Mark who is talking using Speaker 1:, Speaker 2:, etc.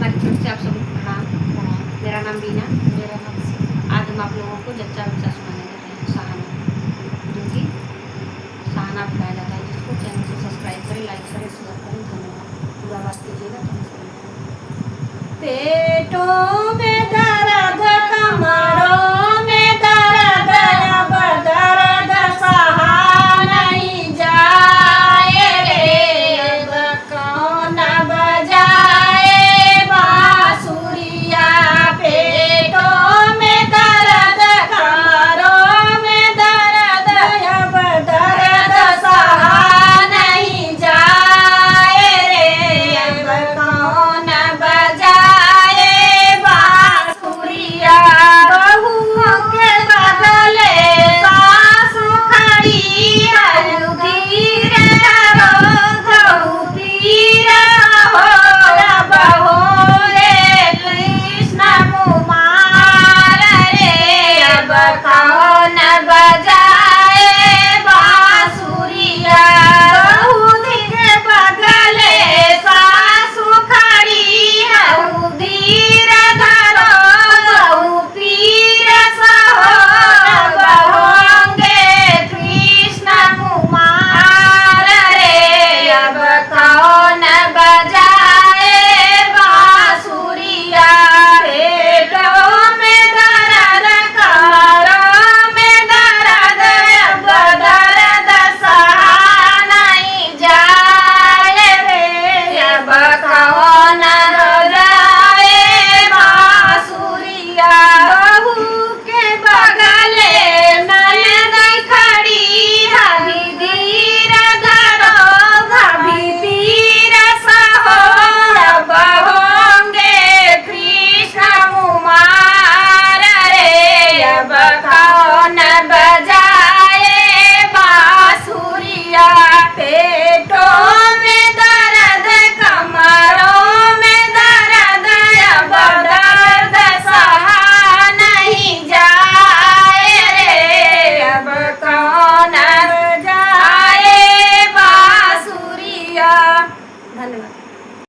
Speaker 1: हमारी तरफ से आप सभी को प्रणाम। मेरा नाम बीना।
Speaker 2: मेरा नाम
Speaker 1: आज हम आप लोगों को जच्चा बच्चा सुनाने जा रहे हैं सहाना, जो कि सहाना बताया जाता है, जिसको चैनल को सब्सक्राइब करें, लाइक करें, शेयर करें। धन्यवाद। पूरा बात कीजिएगा तो हम सुनेंगे। पेटो